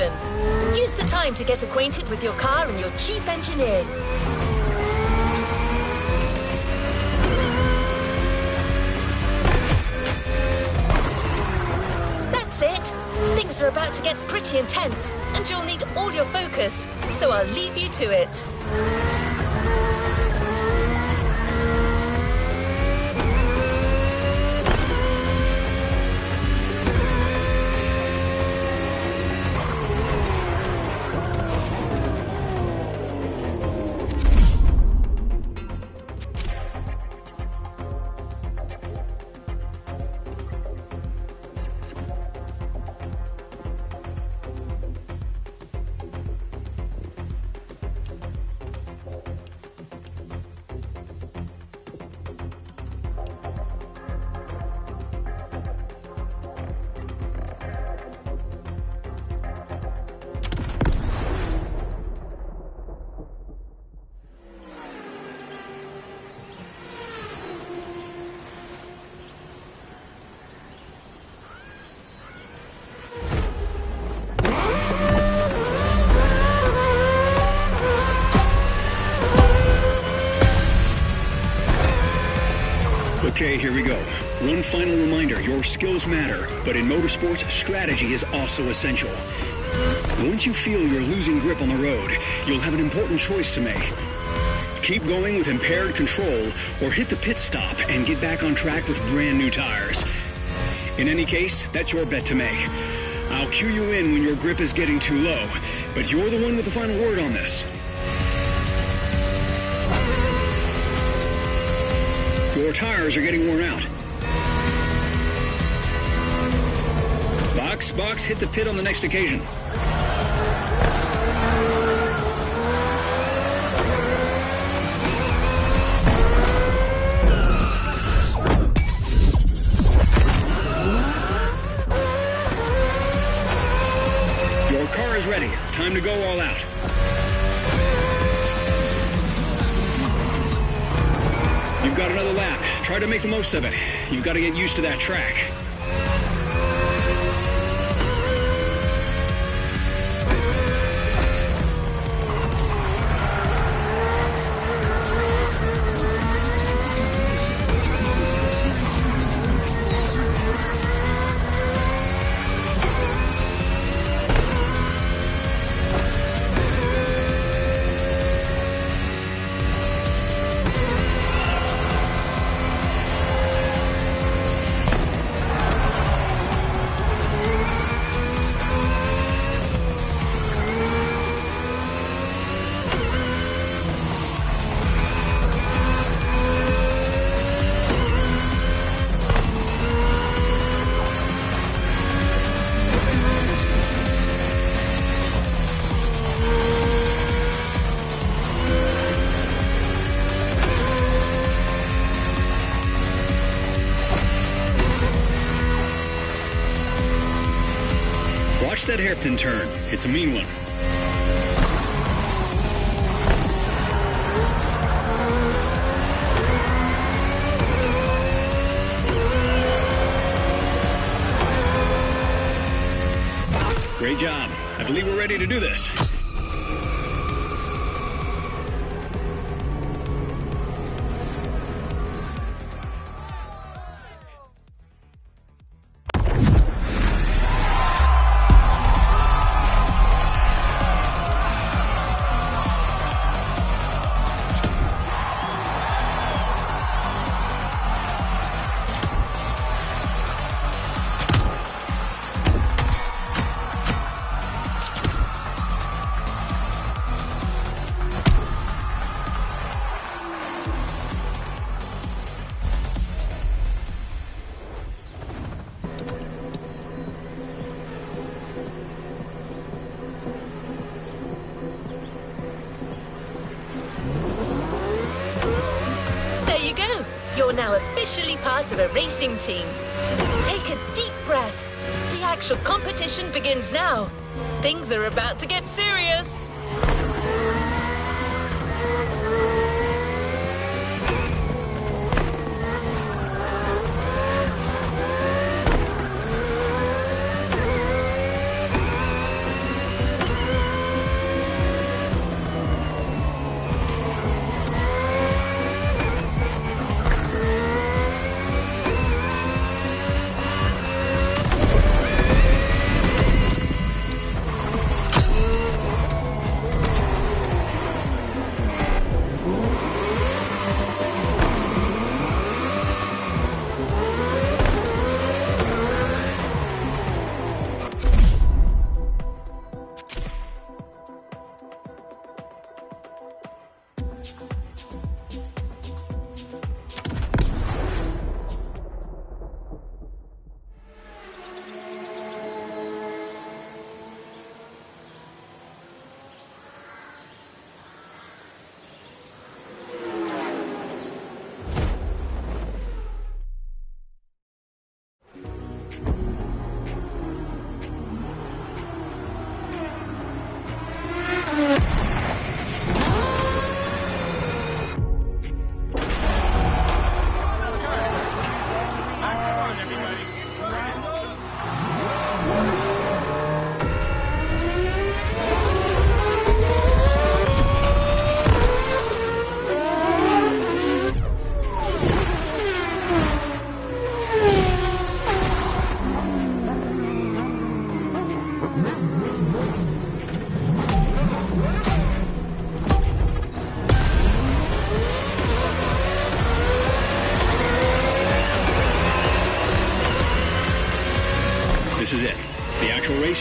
session. Use the time to get acquainted with your car and your chief engineer. That's it. Things are about to get pretty intense, and you'll need all your focus, so I'll leave you to it. Okay, here we go. One final reminder, your skills matter, but in motorsports, strategy is also essential. Once you feel you're losing grip on the road, you'll have an important choice to make. Keep going with impaired control, or hit the pit stop and get back on track with brand new tires. In any case, that's your bet to make. I'll cue you in when your grip is getting too low, but you're the one with the final word on this. Your tires are getting worn out. Box, hit the pit on the next occasion. Your car is ready. Time to go all out. You've got another lap. Try to make the most of it. You've got to get used to that track. Watch that hairpin turn. It's a mean one. Great job. I believe we're ready to do this. You're now officially part of a racing team. Take a deep breath. The actual competition begins now. Things are about to get serious.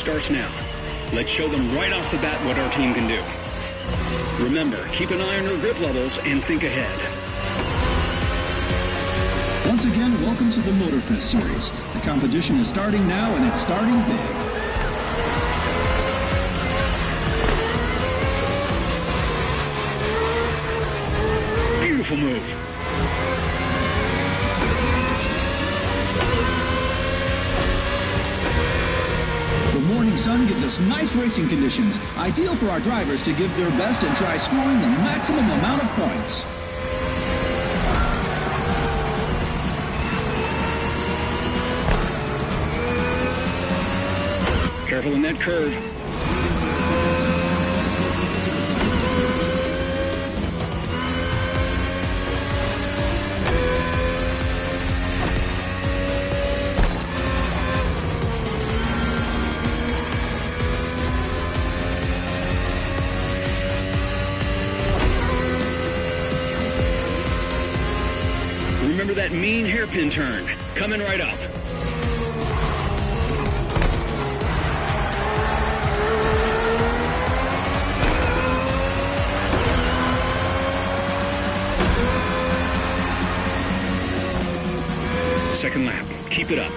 starts now. Let's show them right off the bat what our team can do. Remember, keep an eye on your grip levels and think ahead. Once again, welcome to the Motorfest series. The competition is starting now, and it's starting big. Beautiful move. The morning sun gives us nice racing conditions, ideal for our drivers to give their best and try scoring the maximum amount of points. Careful in that curve. Remember that mean hairpin turn. Coming right up. Second lap. Keep it up.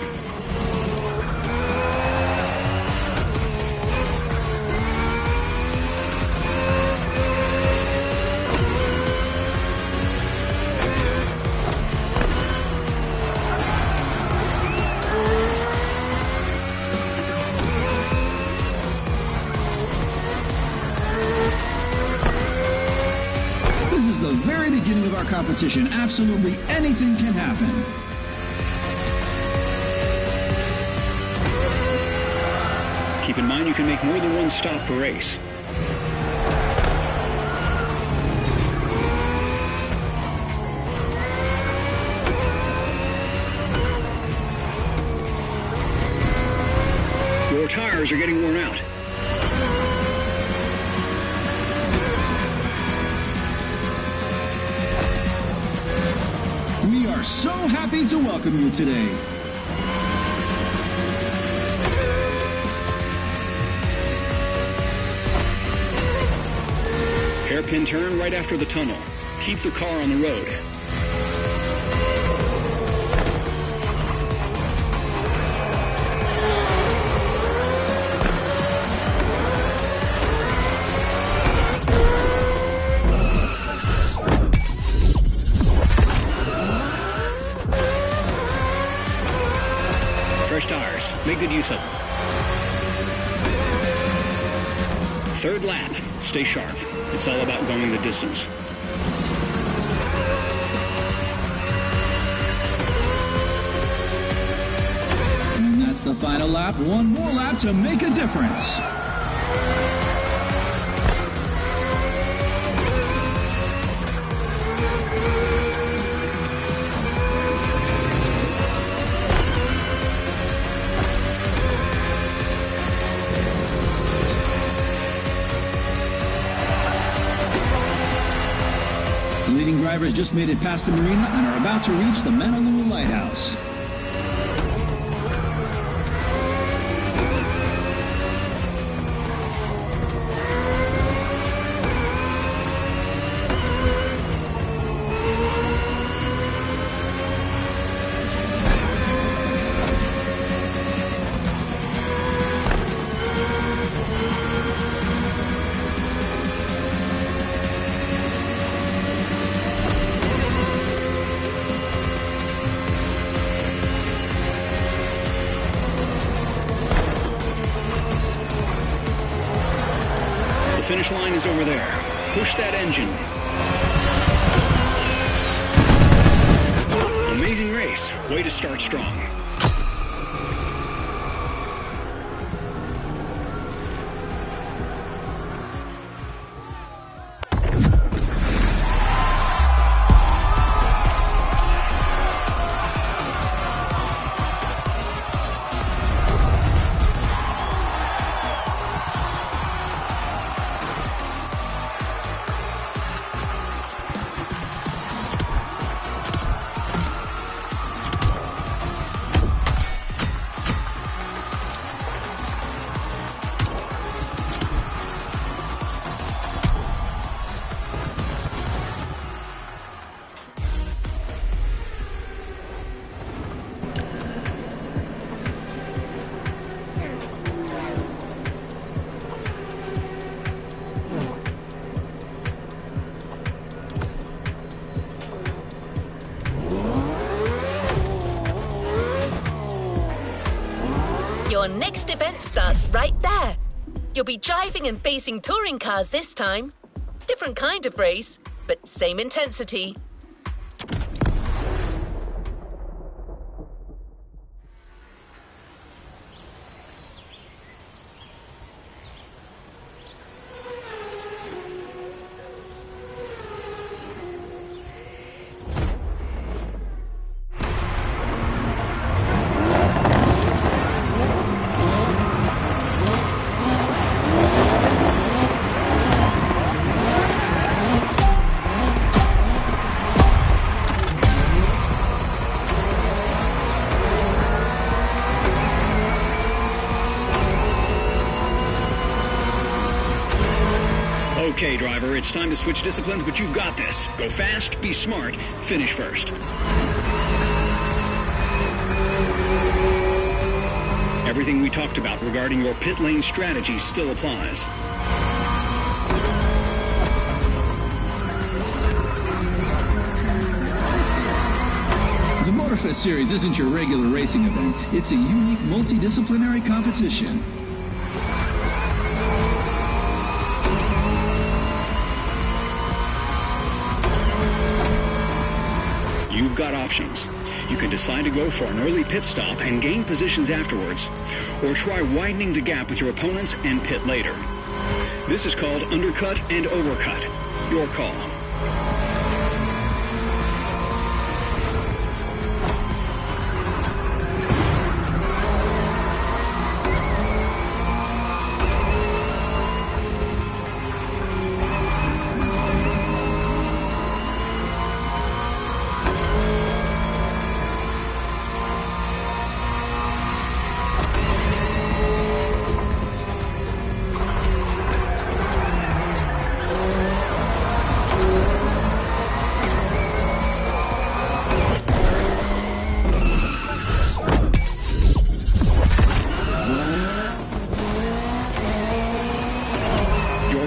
This is the very beginning of our competition. Absolutely anything can happen. Keep in mind you can make more than one stop per race. Your tires are getting worn out. We are so happy to welcome you today. Hairpin turn right after the tunnel. Keep the car on the road. Fresh tires. Make good use of them. Third lap. Stay sharp. It's all about going the distance. And that's the final lap. One more lap to make a difference. The leading drivers just made it past the marina and are about to reach the Manalua Lighthouse. The finish line is over there. Push that engine. Amazing race. Way to start strong. Your next event starts right there. You'll be driving and facing touring cars this time. Different kind of race, but same intensity. Okay, driver, it's time to switch disciplines, but you've got this. Go fast, be smart, finish first. Everything we talked about regarding your pit lane strategy still applies. The Motorfest series isn't your regular racing event. It's a unique multidisciplinary competition. You've got options. You can decide to go for an early pit stop and gain positions afterwards, or try widening the gap with your opponents and pit later. This is called undercut and overcut. Your call.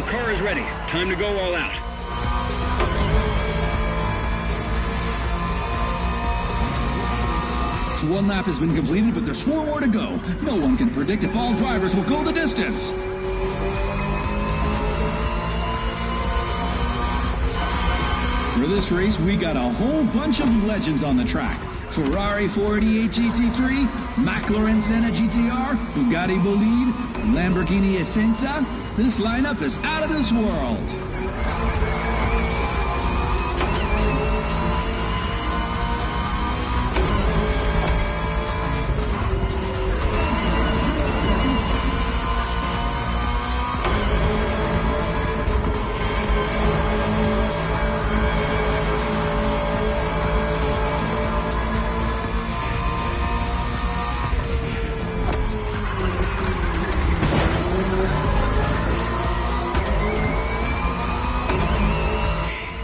Car is ready. Time to go all out. One lap has been completed, but there's 4 more to go. No one can predict if all drivers will go the distance. For this race, we got a whole bunch of legends on the track. Ferrari 488 GT3, McLaren Senna GTR, Bugatti Bolide, Lamborghini Essenza. This lineup is out of this world.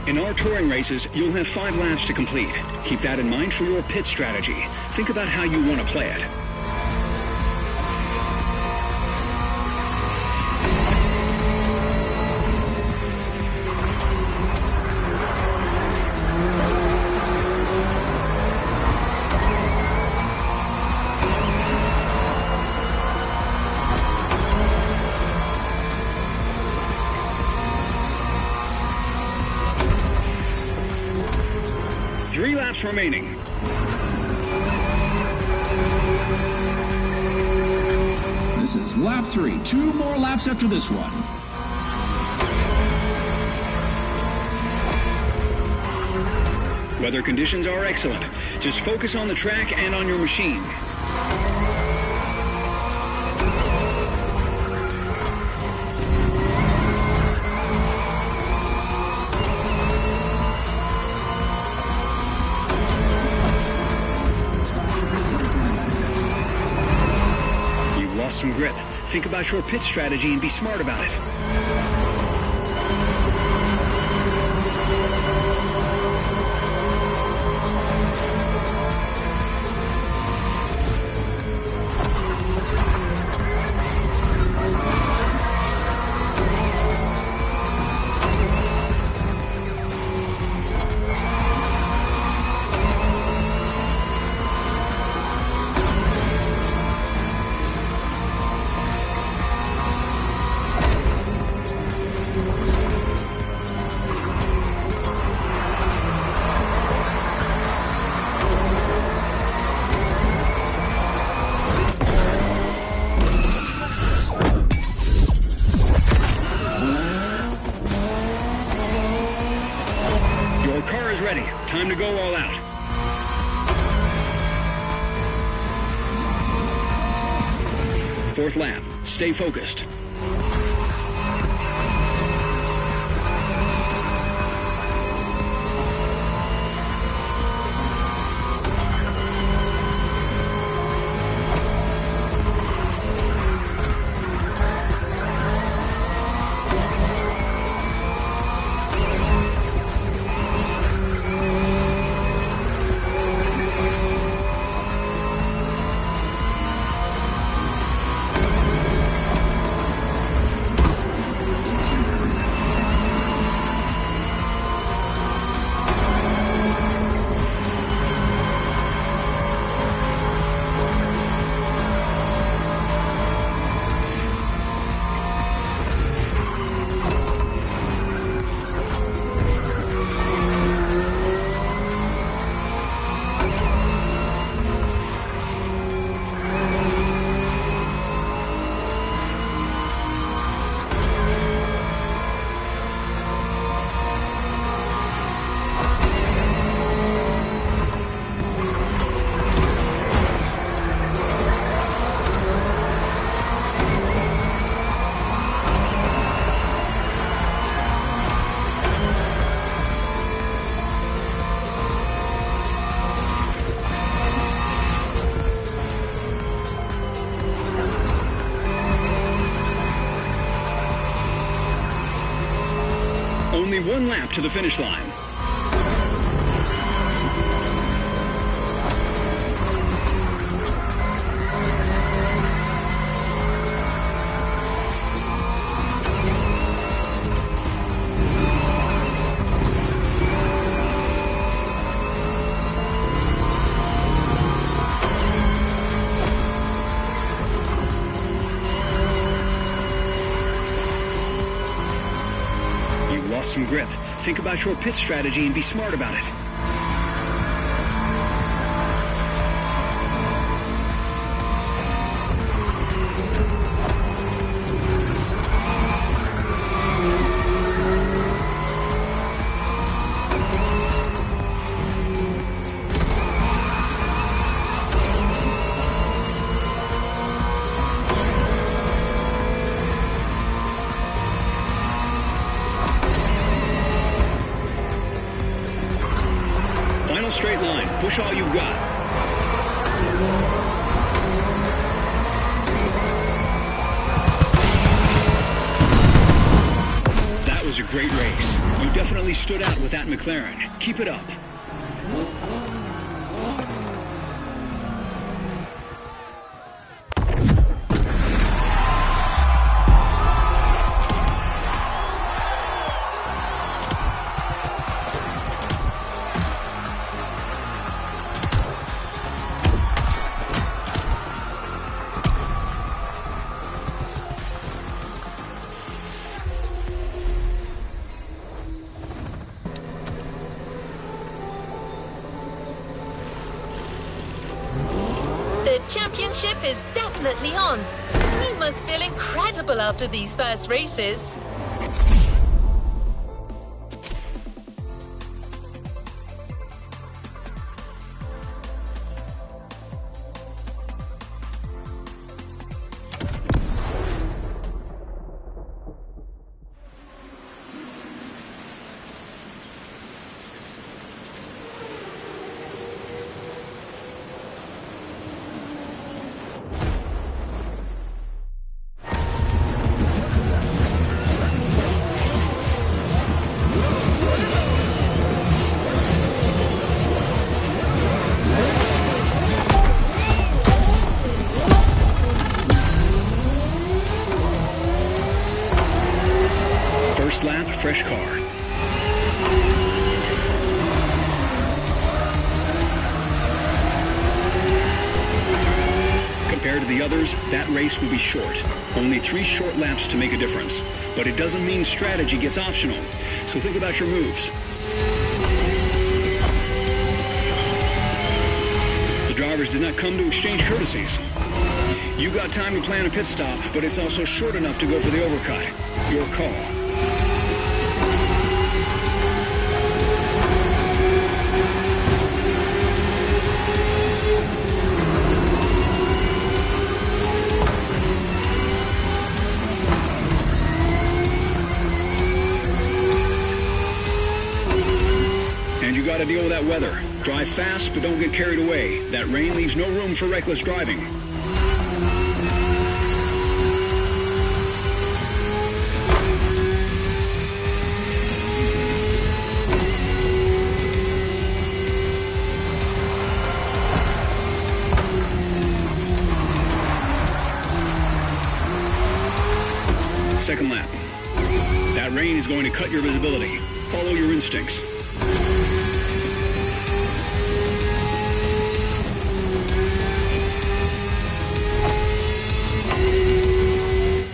In our touring races, you'll have 5 laps to complete. Keep that in mind for your pit strategy. Think about how you want to play it. Three laps remaining. This is lap 3. 2 more laps after this one. Weather conditions are excellent. Just focus on the track and on your machine. Some grip. Think about your pit strategy and be smart about it. ready. Time to go all out. Fourth lap. Stay focused. Only one lap to the finish line. Some grip. Think about your pit strategy and be smart about it. Straight line. Push all you've got. That was a great race. You definitely stood out with that McLaren. Keep it up. The championship is definitely on. You must feel incredible after these first races. First lap, fresh car. Compared to the others, that race will be short. Only 3 short laps to make a difference. But it doesn't mean strategy gets optional. So think about your moves. The drivers did not come to exchange courtesies. You got time to plan a pit stop, but it's also short enough to go for the overcut. Your call. gotta deal with that weather. Drive fast, but don't get carried away. That rain leaves no room for reckless driving. Second lap. That rain is going to cut your visibility. Follow your instincts.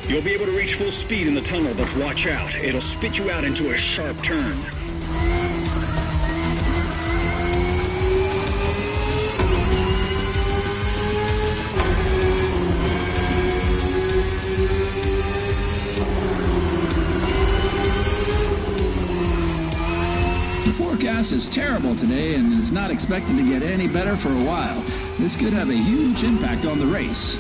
You'll be able to reach full speed in the tunnel, but watch out. It'll spit you out into a sharp turn. The forecast is terrible today and is not expected to get any better for a while. This could have a huge impact on the race.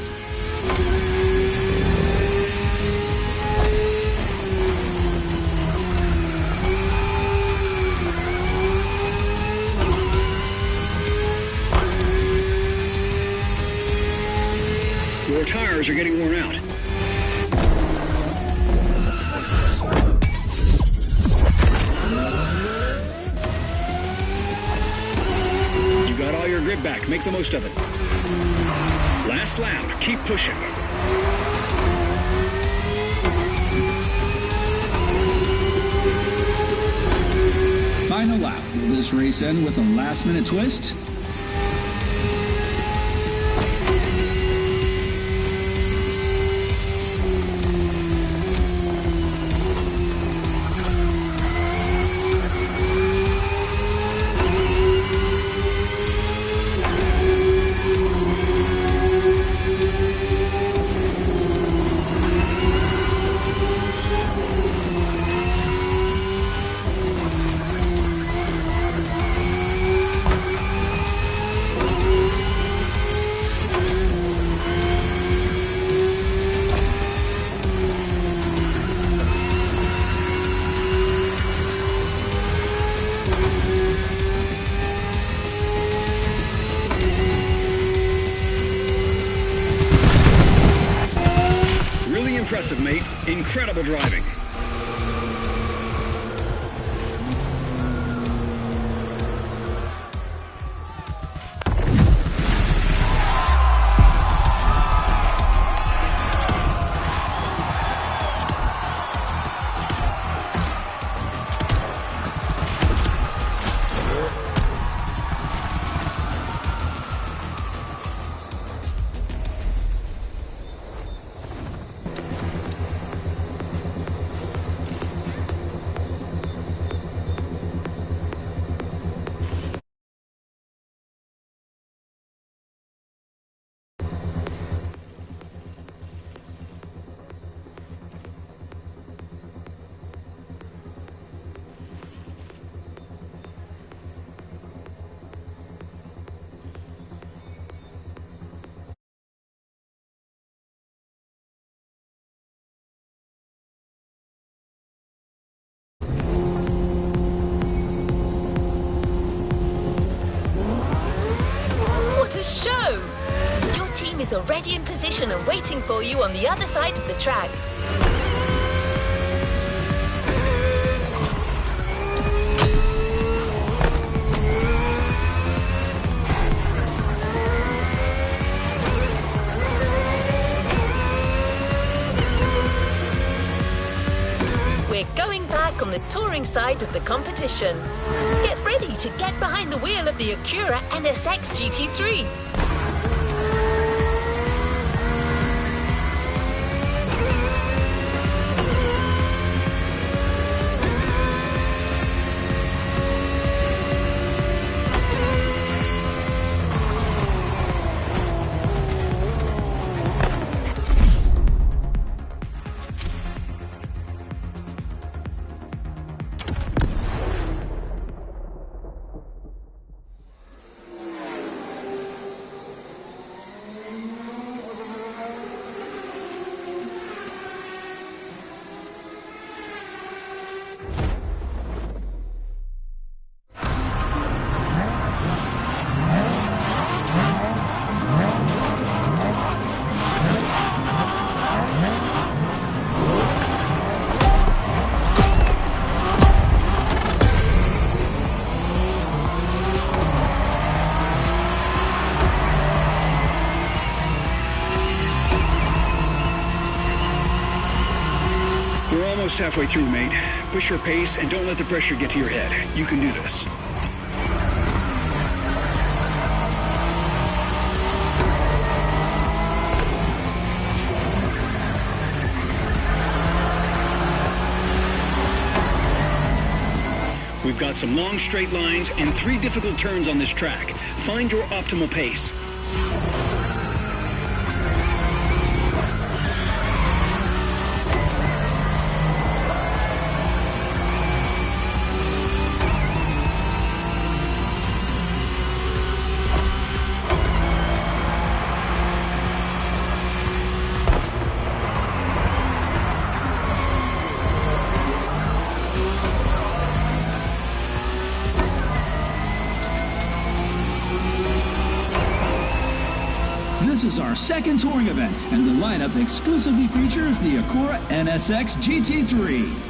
Your tires are getting worn out. You got all your grip back. Make the most of it. Last lap. Keep pushing. Final lap. Will this race end with a last-minute twist? Impressive, mate. Incredible driving. What a show! Your team is already in position and waiting for you on the other side of the track. We're going back on the touring side of the competition. Get ready to get behind the wheel of the Acura NSX GT3. almost halfway through, mate. Push your pace and don't let the pressure get to your head. You can do this. We've got some long straight lines and 3 difficult turns on this track. Find your optimal pace. This is our second touring event, and the lineup exclusively features the Acura NSX GT3.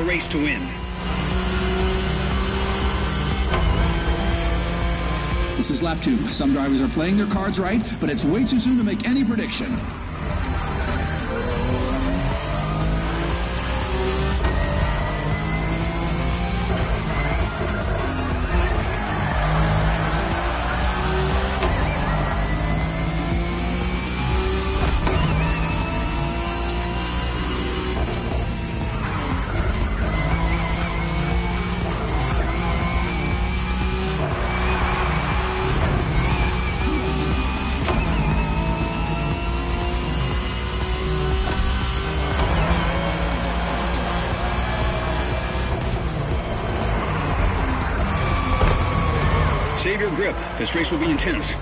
Race to win. This is lap 2. Some drivers are playing their cards right, but it's way too soon to make any prediction. Save your grip. This race will be intense.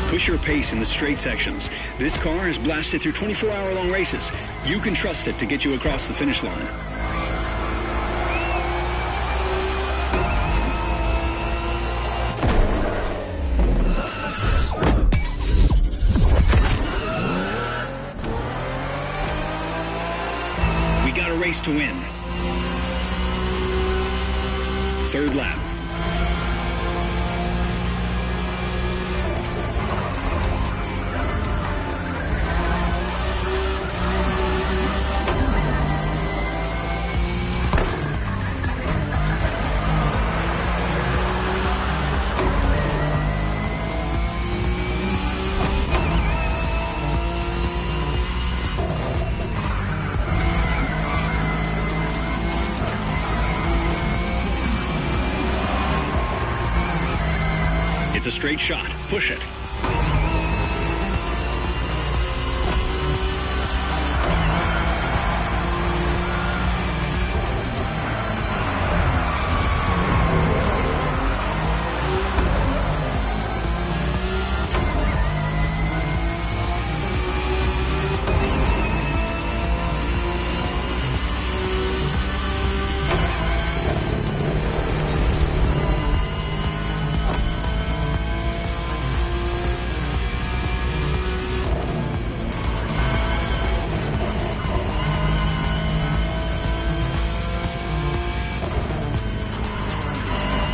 Push your pace in the straight sections. This car has blasted through 24-hour-long races. You can trust it to get you across the finish line. We got a race to win. 3rd lap. It's a straight shot. Push it.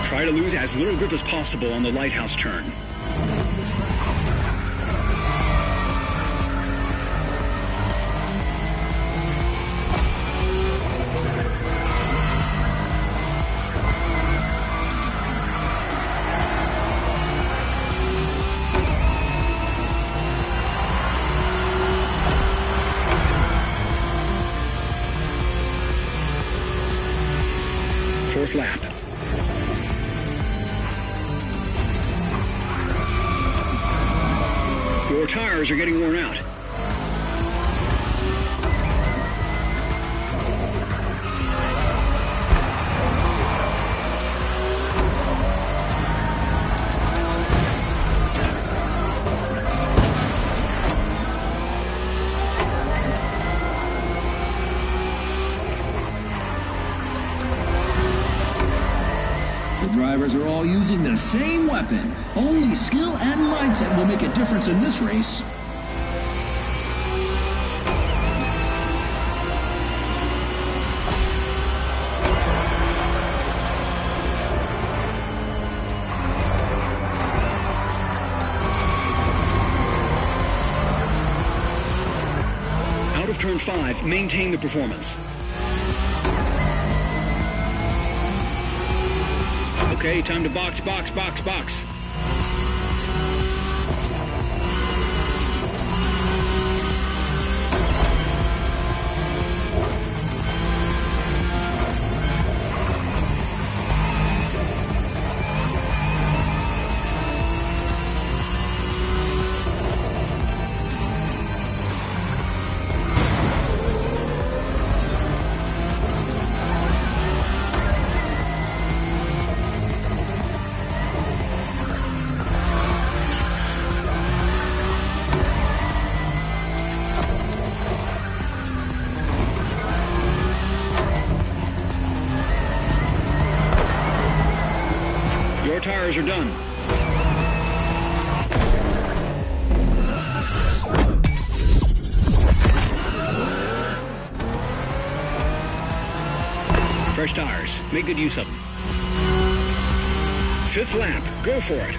Try to lose as little grip as possible on the lighthouse turn. 4th lap. Your tires are getting worn out. The drivers are all using the same weapon. Only skill and mindset will make a difference in this race. Out of turn 5, maintain the performance. Okay, time to box, box, box, box. Your tires are done. Fresh tires. Make good use of them. 5th lap. Go for it.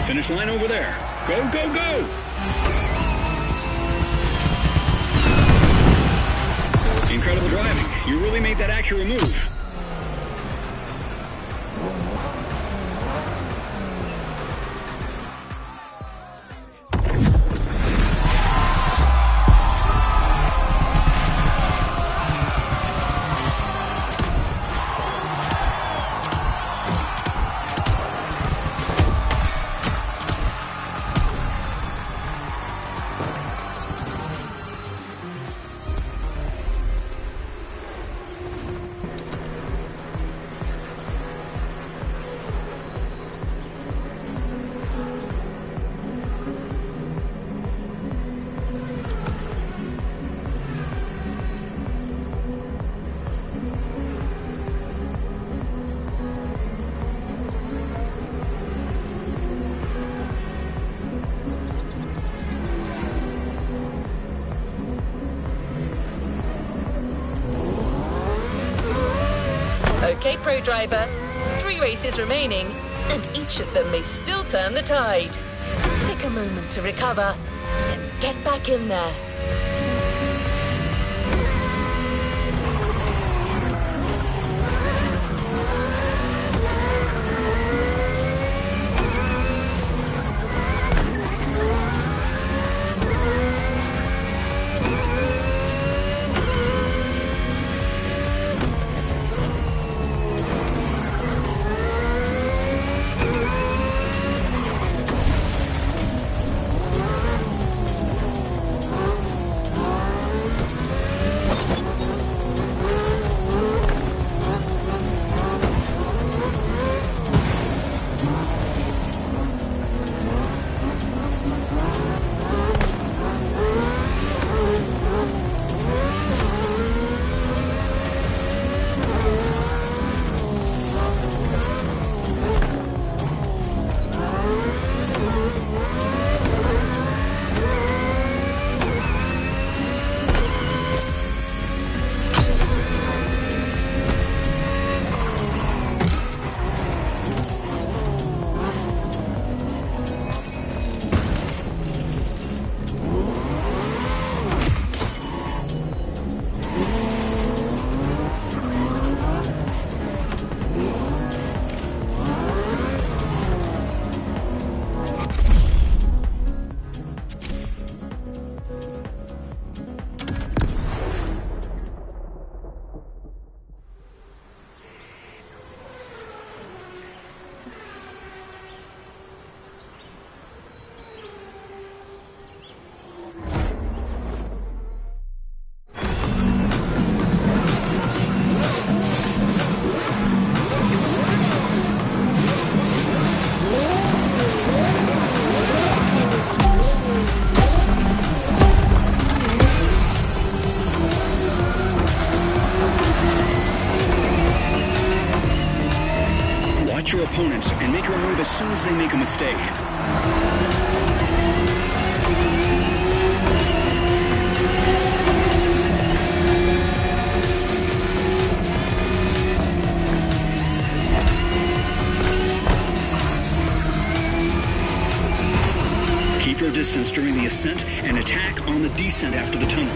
Finish line over there. Go, go, go! Incredible driving. You really made that Acura move. Okay, Pro Driver. 3 races remaining, and each of them may still turn the tide. Take a moment to recover, then get back in there. soon as they make a mistake. Keep your distance during the ascent and attack on the descent after the tunnel.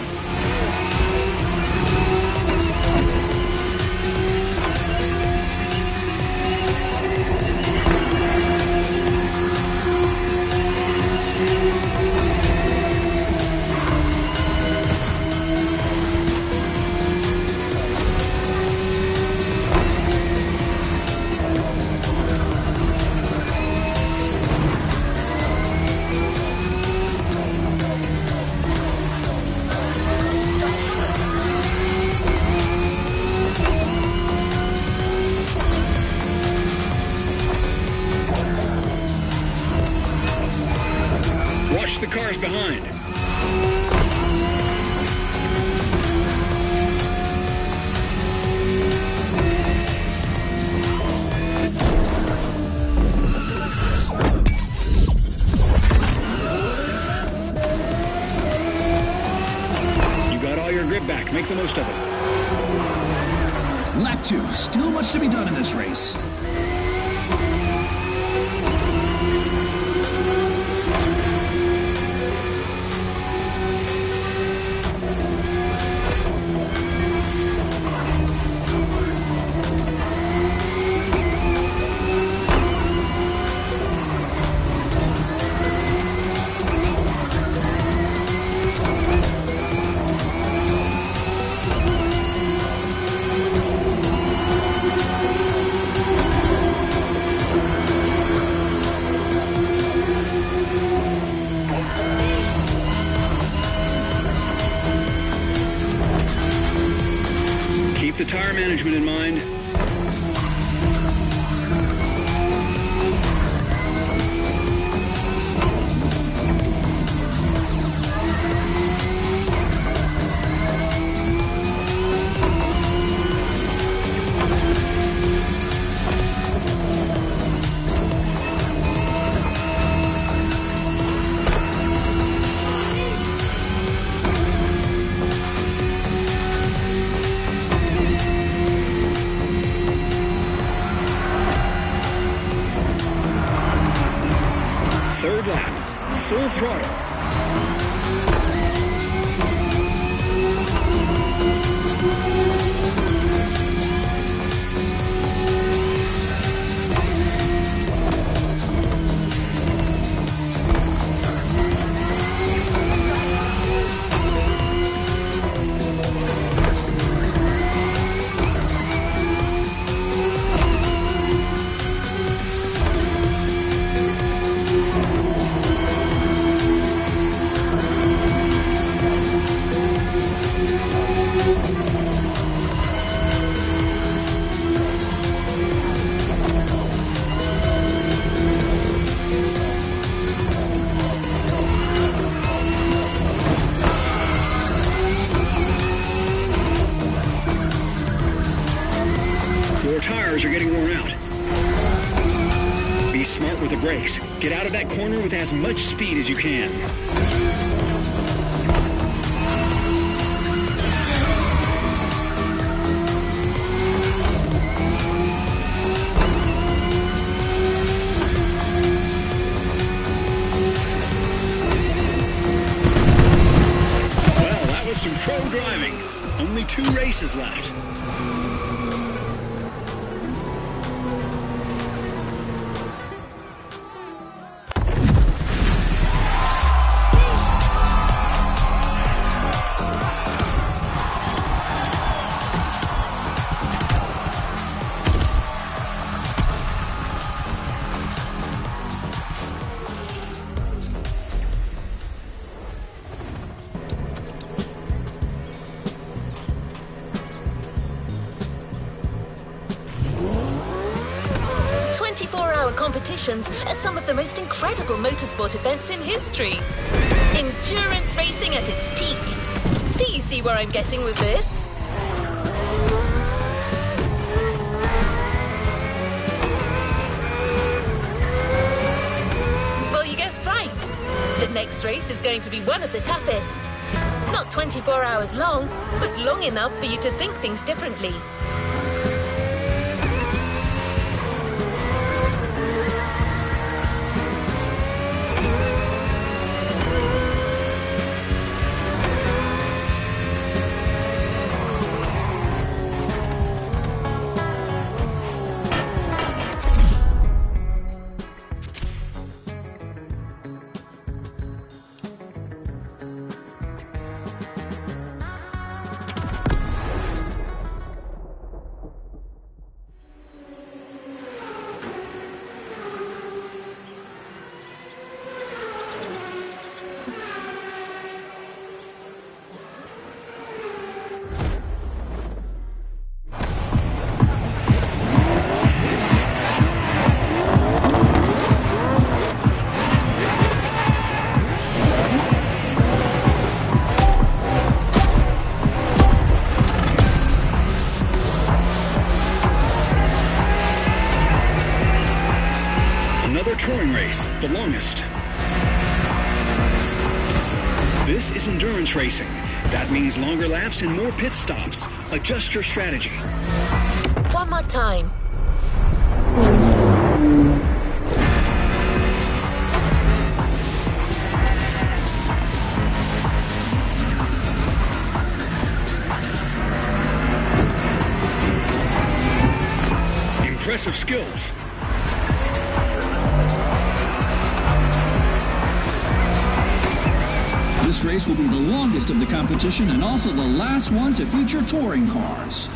Watch the cars behind. You got all your grip back. Make the most of it. Lap 2. Still much to be done in this race. Keep the tire management in mind. Third lap, full throttle. Your tires are getting worn out. Be smart with the brakes. Get out of that corner with as much speed as you can. Well, that was some pro driving. Only 2 races left. Competitions are some of the most incredible motorsport events in history. Endurance racing at its peak. Do you see where I'm getting with this? The next race is going to be one of the toughest. Not 24 hours long, but long enough for you to think things differently. Touring race, the longest. This is endurance racing. That means longer laps and more pit stops. Adjust your strategy. One more time. Impressive skills. This race will be the longest of the competition and also the last one to feature touring cars.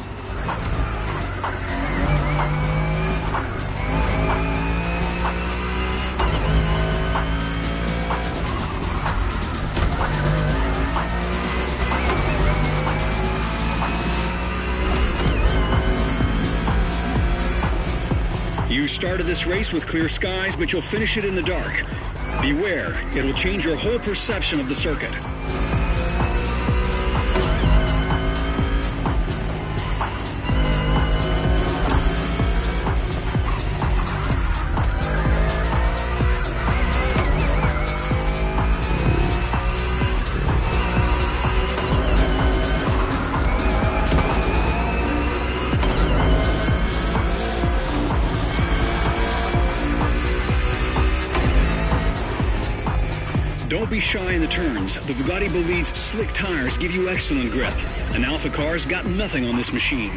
You started this race with clear skies, but you'll finish it in the dark. Beware, it'll change your whole perception of the circuit. Don't be shy in the turns. The Bugatti Bolide's slick tires give you excellent grip. An Alpha car's got nothing on this machine.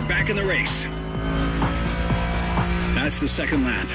Back in the race. That's the second lap.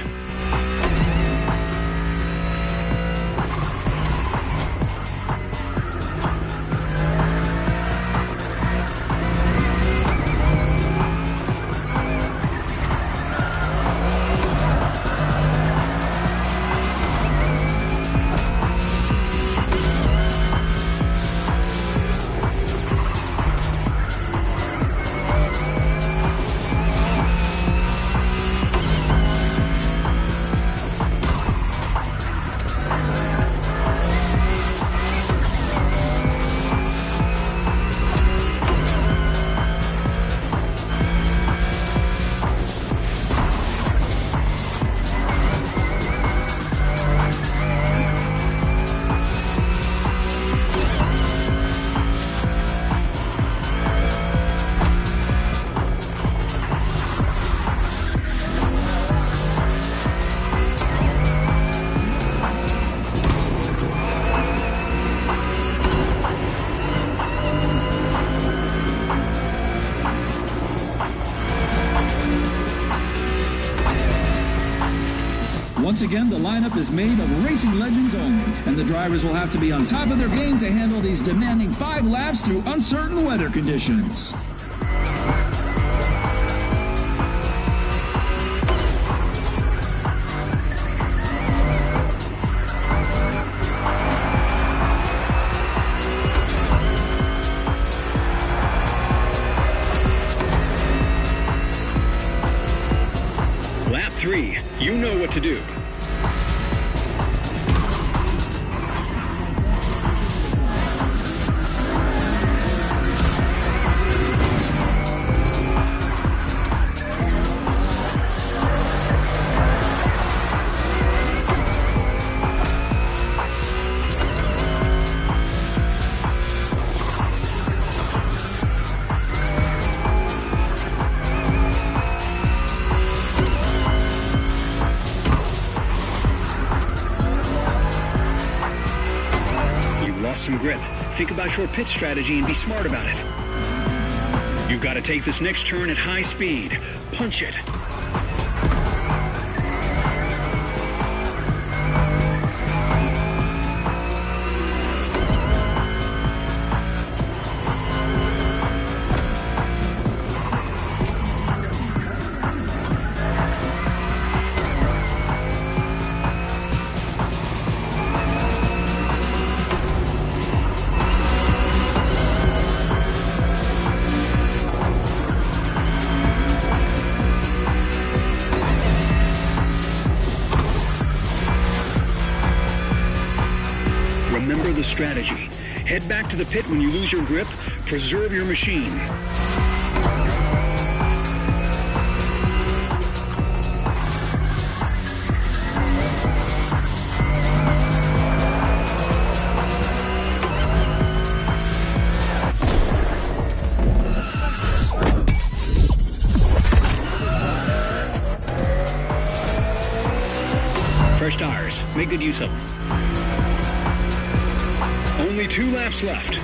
Once again, the lineup is made of racing legends only, and the drivers will have to be on top of their game to handle these demanding 5 laps through uncertain weather conditions. 3. You know what to do. Some grip. Think about your pit strategy and be smart about it. You've got to take this next turn at high speed. Punch it. Remember the strategy. Head back to the pit when you lose your grip. Preserve your machine. Fresh tires. Make good use of them. Only 2 laps left.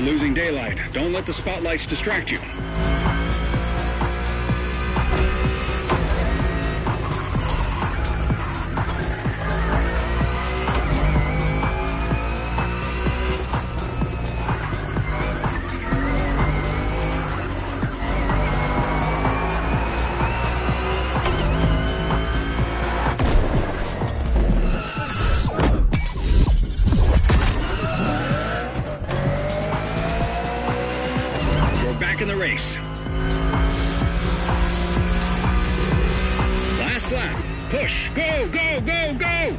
Losing daylight. Don't let the spotlights distract you. In the race. Last lap. Push. Go, go, go, go!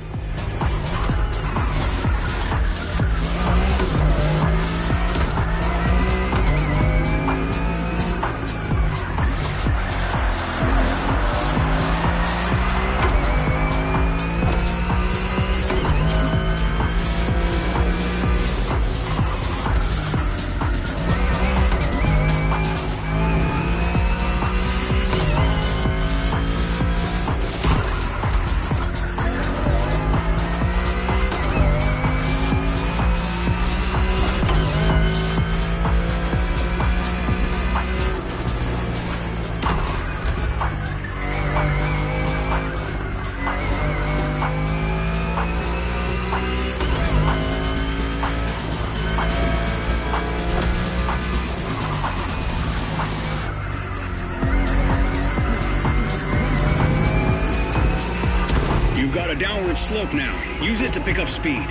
Got a downward slope now. Use it to pick up speed.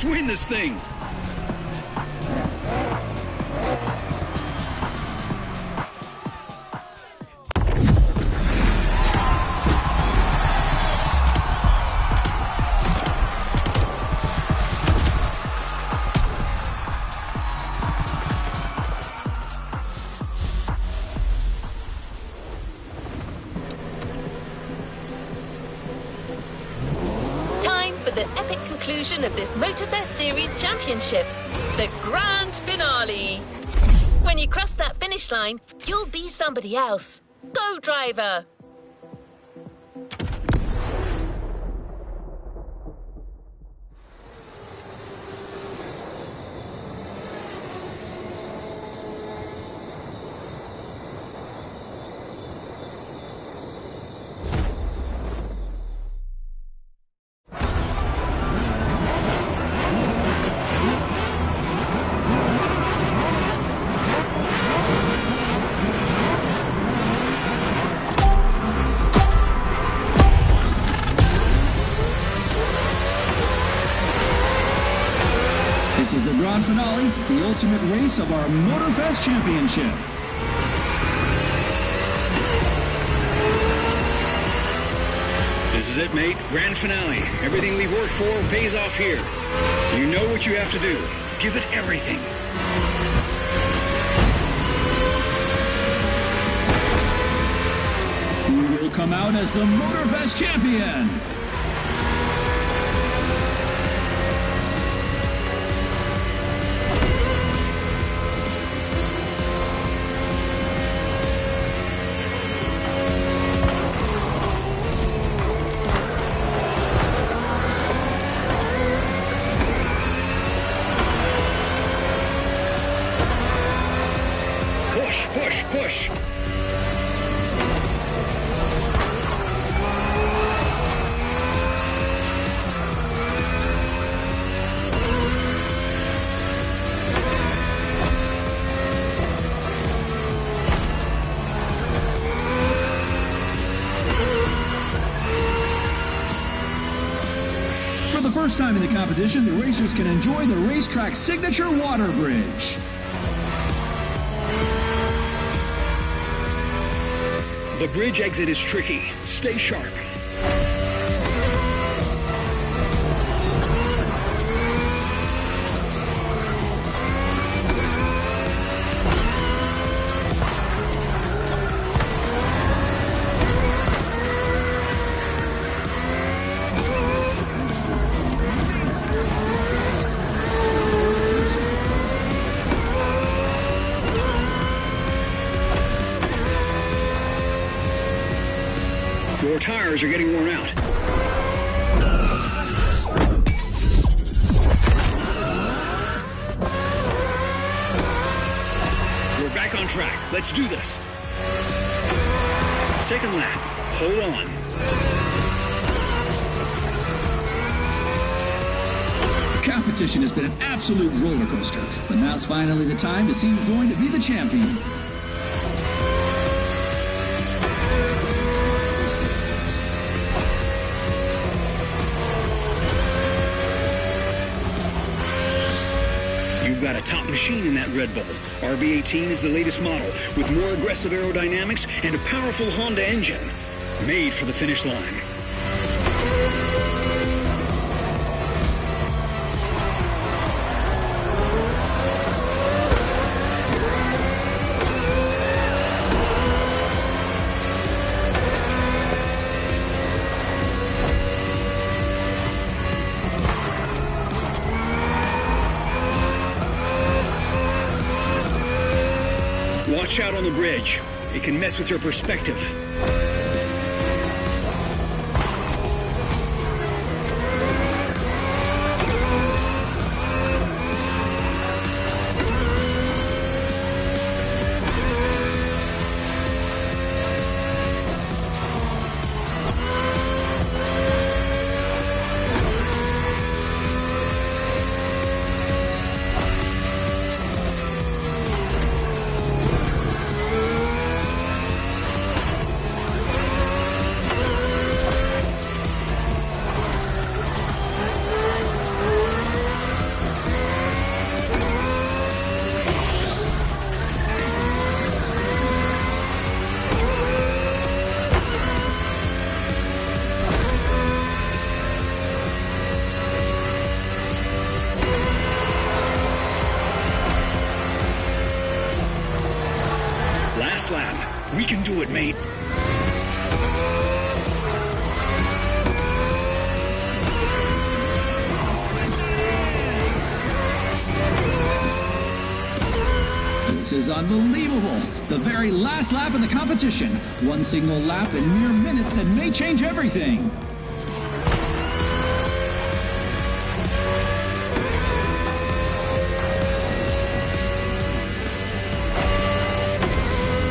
Let's win this thing. The epic conclusion of this Motorfest Series Championship, the grand finale. When you cross that finish line, you'll be somebody else. Go, driver! This is the grand finale, the ultimate race of our Motorfest Championship. This is it, mate. Grand finale. Everything we've worked for pays off here. You know what you have to do. Give it everything. Who will come out as the Motorfest champion? Push, push, push. For the first time in the competition, the racers can enjoy the racetrack signature water bridge. The bridge exit is tricky. Stay sharp. Your tires are getting worn out. We're back on track. Let's do this. Second lap. Hold on. Competition has been an absolute roller coaster, but now's finally the time to see who's going to be the champion. You've got a top machine in that Red Bull. RB18 is the latest model with more aggressive aerodynamics and a powerful Honda engine. Made for the finish line. Watch out on the bridge. It can mess with your perspective. Last lap. We can do it, mate. This is unbelievable. The very last lap in the competition. One single lap in mere minutes that may change everything.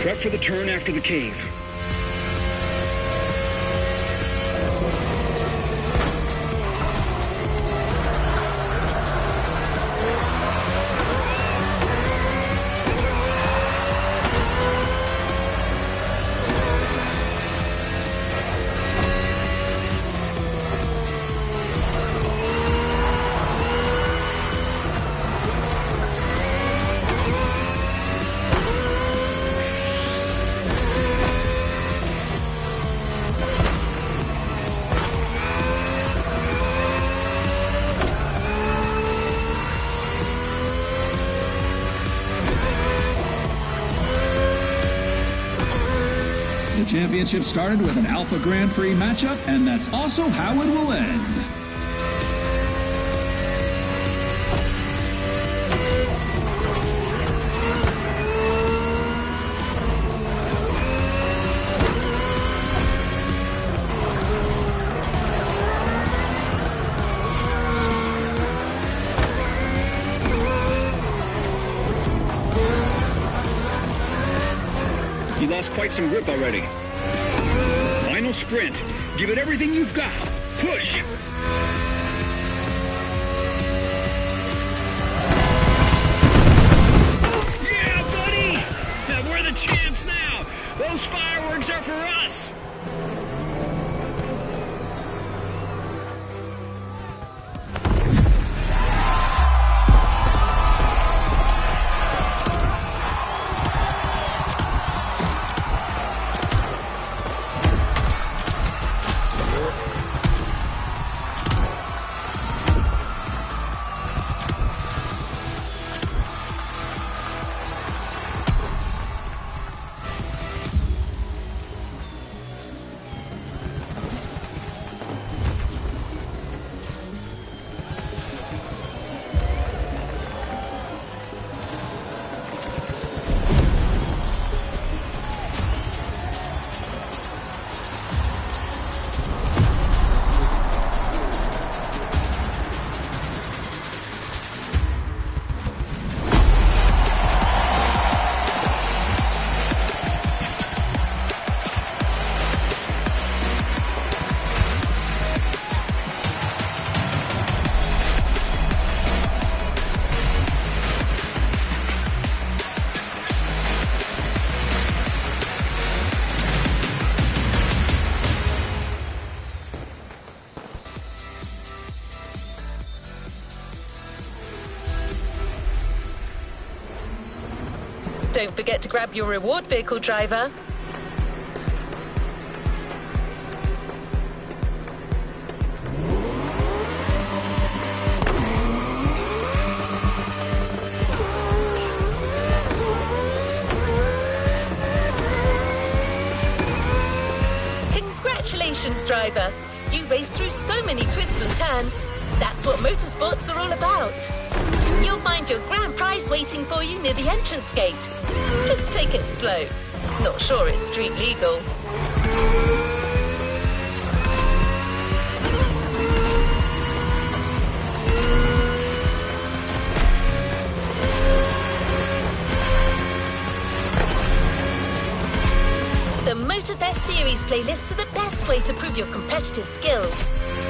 Prep for the turn after the cave. The championship started with an Alpha Grand Prix matchup, and that's also how it will end. You lost quite some grip already. Final sprint. Give it everything you've got. Push! Yeah, buddy! We're the champs now! Those fireworks are for us! Don't forget to grab your reward vehicle, driver. Congratulations, driver. You raced through so many twists and turns. That's what motorsports are all about. You'll find your grand prize waiting for you near the entrance gate. Just take it slow. Not sure it's street legal. The Motorfest Series playlists are the best way to prove your competitive skills.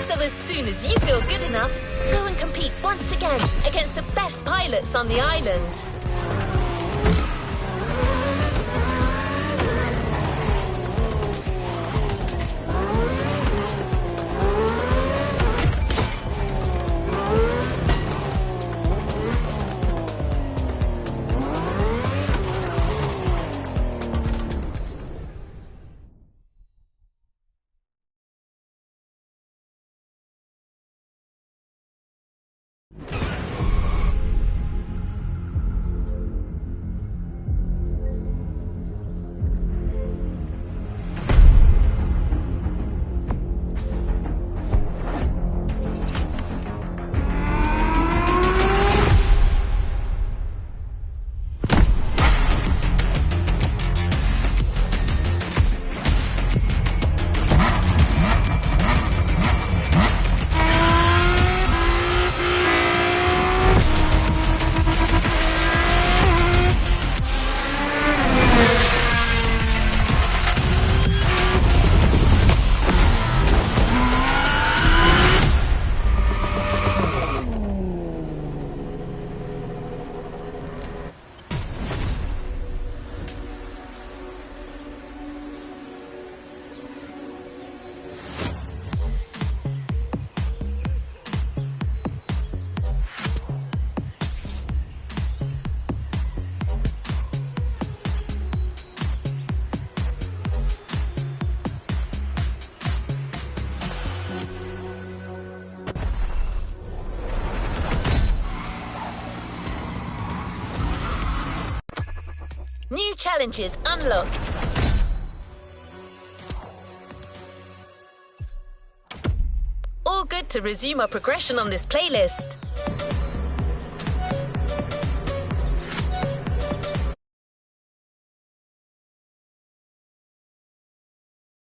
So as soon as you feel good enough, go and compete once again against the best pilots on the island. challenges unlocked. All good to resume our progression on this playlist.